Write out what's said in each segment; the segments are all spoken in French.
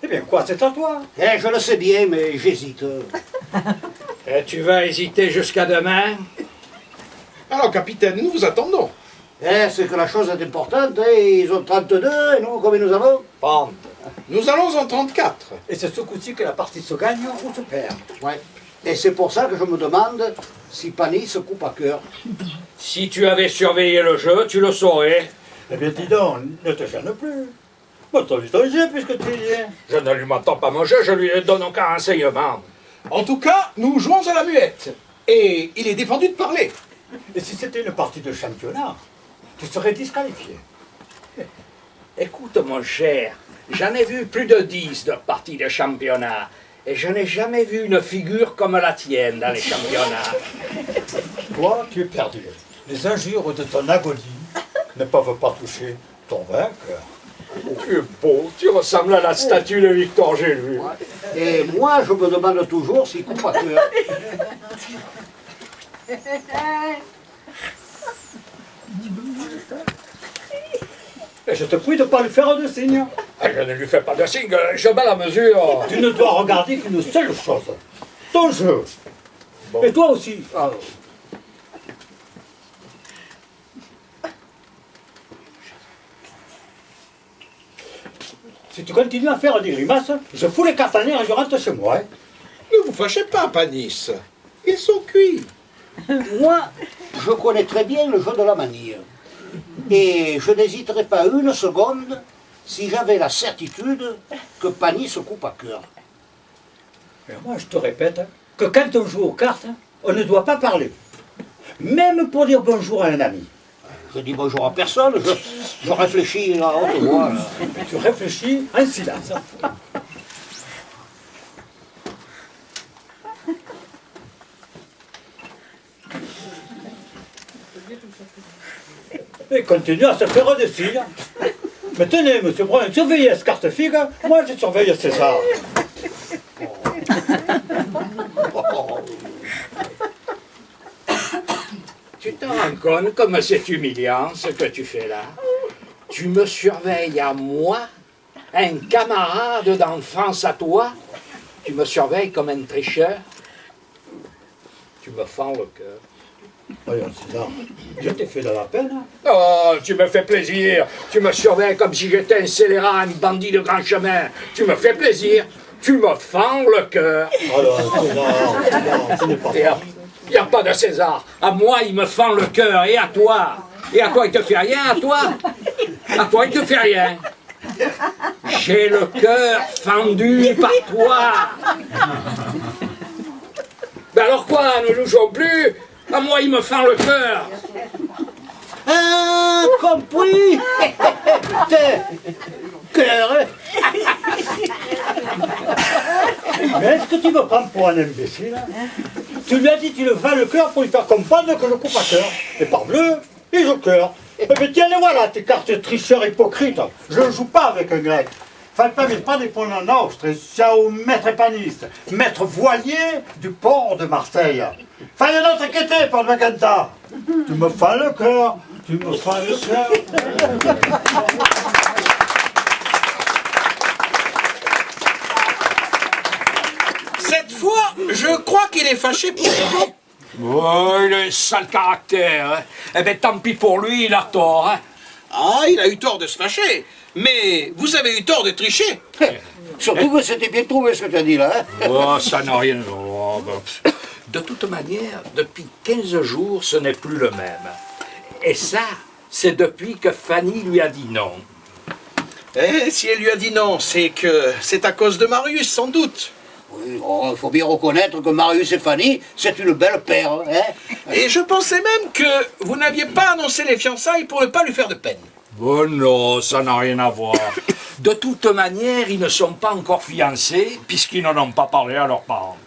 Eh bien quoi, c'est à toi. Eh, je le sais bien, mais j'hésite. Et tu vas hésiter jusqu'à demain? Alors, capitaine, nous vous attendons. Eh, c'est que la chose est importante, hein. Ils ont 32, et nous, combien nous avons? 30. Nous allons en 34. Et c'est ce coup-ci que la partie se gagne ou se perd. Ouais. Et c'est pour ça que je me demande si Pani se coupe à cœur. Si tu avais surveillé le jeu, tu le saurais. Eh bien dis donc, ne te gêne plus. Bon, t'as vu ton jeu puisque tu y es. Je ne lui m'entends pas mon jeu, je lui donne aucun renseignement. En tout cas, nous jouons à la muette. Et il est défendu de parler. Et si c'était une partie de championnat, tu serais disqualifié. Écoute, mon cher, j'en ai vu plus de 10 de parties de championnat. Et je n'ai jamais vu une figure comme la tienne dans les championnats. Toi, tu es perdu. Les injures de ton agonie ne peuvent pas toucher ton vainqueur. Tu es beau, tu ressembles à la statue de Victor Gélu. Et moi, je me demande toujours s'il coupe à cœur. Et je te prie de ne pas lui faire de signe. Je ne lui fais pas de signe, je bats la mesure. Tu ne dois regarder qu'une seule chose, ton jeu. Bon. Et toi aussi. Ah. Si tu continues à faire des grimaces, je fous les cartes en l'air et je rentre chez moi. Hein. Ne vous fâchez pas, Panis. Ils sont cuits. Moi, je connais très bien le jeu de la manille. Et je n'hésiterais pas une seconde si j'avais la certitude que Pani se coupe à cœur. Et moi, je te répète que quand on joue aux cartes, on ne doit pas parler. Même pour dire bonjour à un ami. Je dis bonjour à personne, je réfléchis là, haute voix. Là. Tu réfléchis en silence. Et continue à se faire des signes. Mais tenez, monsieur Brun, surveillez ce carte figue, moi je surveille César. Tu te rends compte comme c'est humiliant ce que tu fais là? Tu me surveilles à moi, un camarade d'enfance à toi? Tu me surveilles comme un tricheur? Tu me fends le cœur. Voyons, César, je t'ai fait de la peine. Oh, tu me fais plaisir. Tu me surveilles comme si j'étais un scélérat, un bandit de grand chemin. Tu me fais plaisir. Tu me fends le cœur. Alors, César, ce n'est pas ça. Il n'y a pas de César. À moi, il me fend le cœur. Et à toi? Et à toi, il te fait rien, à toi? À toi, il te fait rien. J'ai le cœur fendu par toi. Ben alors quoi? Ne jouons plus? À moi, il me fend le cœur. Ah, compris. Cœur. Mais est-ce que tu me prends pour un imbécile? Tu lui as dit tu le vends le cœur pour lui faire comprendre que je coupe à cœur. Et parbleu, il joue cœur. Eh bien tiens, les voilà, tes cartes tricheurs hypocrites. Je ne joue pas avec un grec. Faites pas des points nostre, ciao maître épaniste, maître voilier du port de Marseille. Fallait donc t'inquiéter, Paul Magenta. Tu me fais le cœur, tu me fais le cœur. Cette fois, je crois qu'il est fâché pour ça. Oh, il a un sale caractère. Hein. Eh bien, tant pis pour lui, il a tort. Hein. Ah, il a eu tort de se fâcher. Mais vous avez eu tort de tricher. Surtout que c'était bien trouvé ce que tu as dit là. Hein. Oh, ça n'a rien. Oh, ben. De toute manière, depuis 15 jours, ce n'est plus le même. Et ça, c'est depuis que Fanny lui a dit non. Eh, si elle lui a dit non, c'est que c'est à cause de Marius, sans doute. Oui, oh, il faut bien reconnaître que Marius et Fanny, c'est une belle paire. Hein. Et je pensais même que vous n'aviez pas annoncé les fiançailles pour ne pas lui faire de peine. Oh non, ça n'a rien à voir. De toute manière, ils ne sont pas encore fiancés, puisqu'ils n'en ont pas parlé à leurs parents.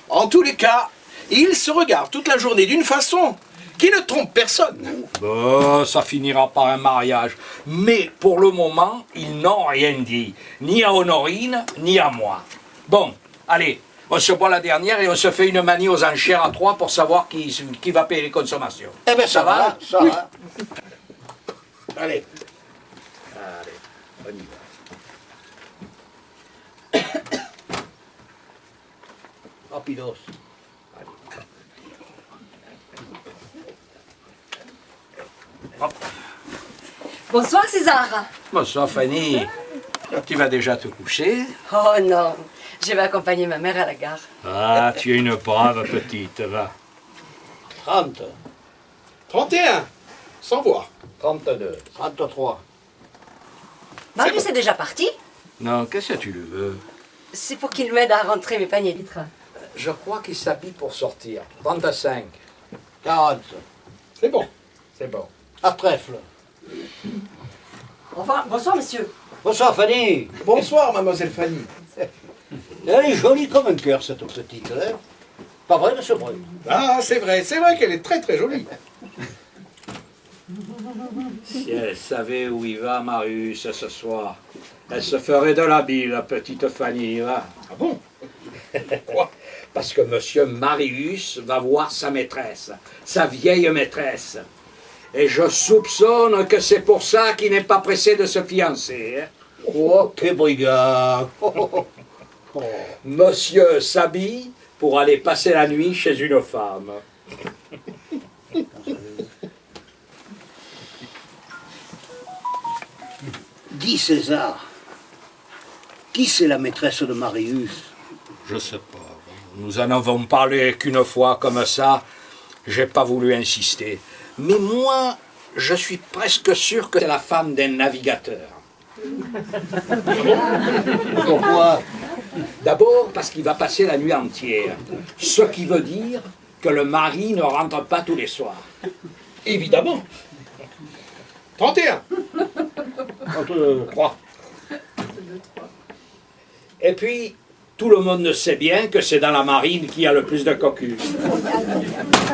En tous les cas, ils se regardent toute la journée d'une façon qui ne trompe personne. Oh, ça finira par un mariage. Mais pour le moment, ils n'ont rien dit. Ni à Honorine, ni à moi. Bon, allez, on se boit la dernière et on se fait une manie aux enchères à 3 pour savoir qui va payer les consommations. Eh bien ça va, ça Oui. va. Allez. Allez, on y va. Rapidos. Bonsoir César. Bonsoir Fanny. Tu vas déjà te coucher? Oh non, je vais accompagner ma mère à la gare. Ah, tu es une brave petite, va. 30, 31, sans voir. 32. 33. Marius est déjà parti. Non, qu'est-ce que tu le veux? C'est pour qu'il m'aide à rentrer mes paniers de train. Je crois qu'il s'habille pour sortir. 35. 40. C'est bon. C'est bon. À trèfle. Au revoir. Bonsoir monsieur. Bonsoir Fanny. Bonsoir, mademoiselle Fanny. Elle est jolie comme un cœur, cette petite. Hein? Pas vrai, monsieur Brun? Ah, c'est vrai qu'elle est très très jolie. Si elle savait où il va, Marius, ce soir, elle se ferait de la bile, la petite Fanny, va. Ah bon? Quoi? Parce que monsieur Marius va voir sa maîtresse, sa vieille maîtresse. Et je soupçonne que c'est pour ça qu'il n'est pas pressé de se fiancer. Hein. Oh, que brigand. Monsieur s'habille pour aller passer la nuit chez une femme. Dis César, qui c'est la maîtresse de Marius? Je sais pas. Nous en avons parlé qu'une fois comme ça. J'ai pas voulu insister. Mais moi, je suis presque sûr que c'est la femme d'un navigateur. Pourquoi? D'abord parce qu'il va passer la nuit entière. Ce qui veut dire que le mari ne rentre pas tous les soirs. Évidemment. 31. 3. Et puis, tout le monde sait bien que c'est dans la marine qu'il y a le plus de cocus.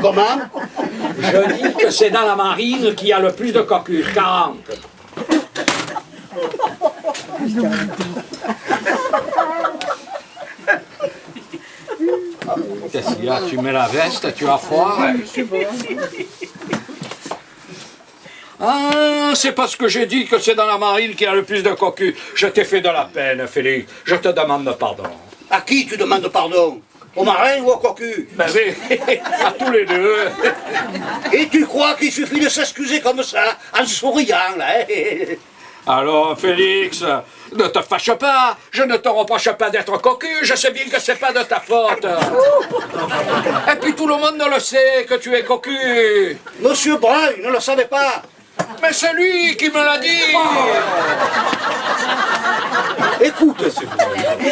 Comment? Je dis que c'est dans la marine qu'il y a le plus de cocus. 40. Qu'est-ce qu'il y a? Tu mets la veste, tu as froid? Ah, c'est parce que j'ai dit que c'est dans la marine qu'il y a le plus de cocus. Je t'ai fait de la peine, Félix. Je te demande pardon. À qui tu demandes pardon? Au marin ou au cocu? Ben oui, à tous les deux. Et tu crois qu'il suffit de s'excuser comme ça, en souriant, là? Hein? Alors, Félix, ne te fâche pas. Je ne te reproche pas d'être cocu. Je sais bien que c'est pas de ta faute. Et puis tout le monde le sait que tu es cocu. Monsieur Brun ne le savait pas. Mais c'est lui qui me l'a dit. Écoute,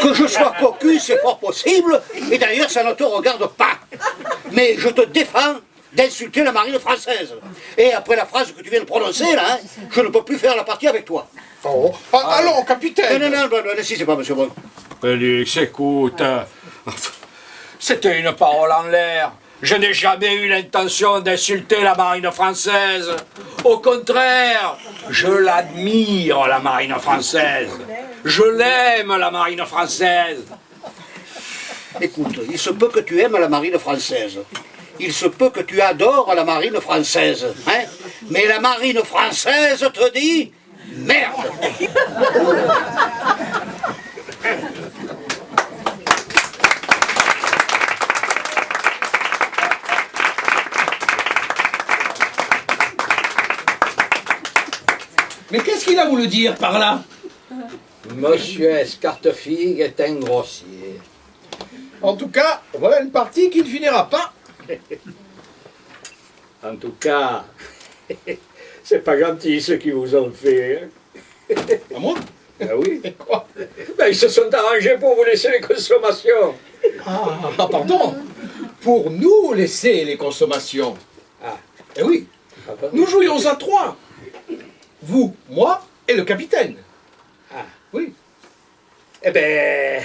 que je sois cocu, c'est fort possible, et d'ailleurs ça ne te regarde pas. Mais je te défends d'insulter la marine française. Et après la phrase que tu viens de prononcer, là, hein, je ne peux plus faire la partie avec toi. Oh. Ah, allons, capitaine. Non, si, c'est pas monsieur Brun. Félix, écoute. C'était une parole en l'air. Je n'ai jamais eu l'intention d'insulter la marine française. Au contraire, je l'admire, la marine française. Je l'aime, la marine française. Écoute, il se peut que tu aimes la marine française. Il se peut que tu adores la marine française. Hein? Mais la marine française te dit merde. Mais qu'est-ce qu'il a voulu dire par là? Monsieur Escartefigue est un grossier. En tout cas, voilà une partie qui ne finira pas. En tout cas, c'est pas gentil ce qu'ils vous ont fait. Hein? À moi? Ben oui. Et quoi? Ben, ils se sont arrangés pour vous laisser les consommations. Ah, pardon. Pour nous laisser les consommations. Ah. Eh oui, Ah bon? nous jouions à 3. Vous, moi et le capitaine. Ah. Oui. Eh ben,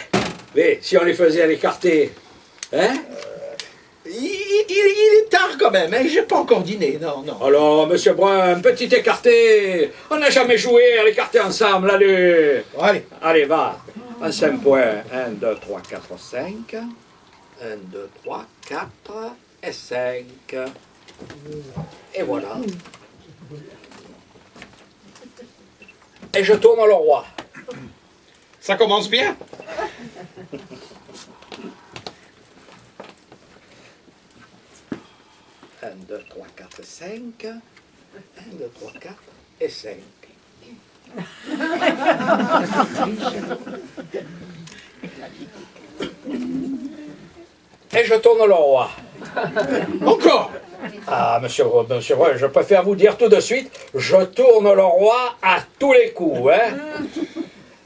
mais si on les faisait à l'écarté, hein? Il est tard quand même, hein? J'ai pas encore dîné, non. Alors, monsieur Brun, un petit écarté. On n'a jamais joué à l'écarté ensemble, allez. Bon, allez. Allez, va. Un 5 points. 1, 2, 3, 4, 5. 1, 2, 3, 4 et 5. Et voilà. Et je tourne le roi. Ça commence bien. 2, 3, 4, 5. 1, 2, 3, 4 et 5. Et je tourne le roi. Encore. Ah, monsieur, je préfère vous dire tout de suite, je tourne le roi à tous les coups, hein.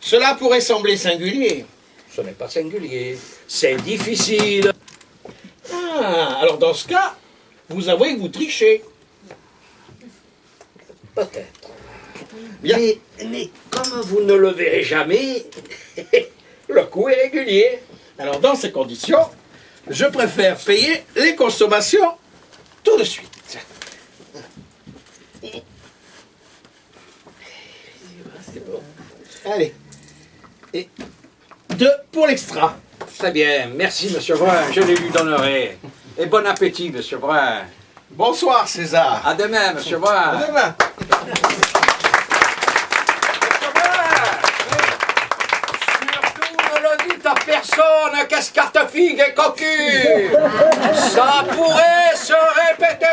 Cela pourrait sembler singulier. Ce n'est pas singulier, c'est difficile. Ah, alors dans ce cas, vous avouez que vous trichez. Peut-être. Bien. Mais comme vous ne le verrez jamais, le coup est régulier. Alors dans ces conditions, je préfère payer les consommations tout de suite. Allez. Et 2 pour l'extra. Très bien, merci monsieur Brun, je les lui donnerai. Et bon appétit monsieur Brun. Bonsoir César. À demain monsieur Brun. À demain. Monsieur Brun, surtout ne le dites à personne qu'Escartefigue est cocu. Ça pourrait se répéter.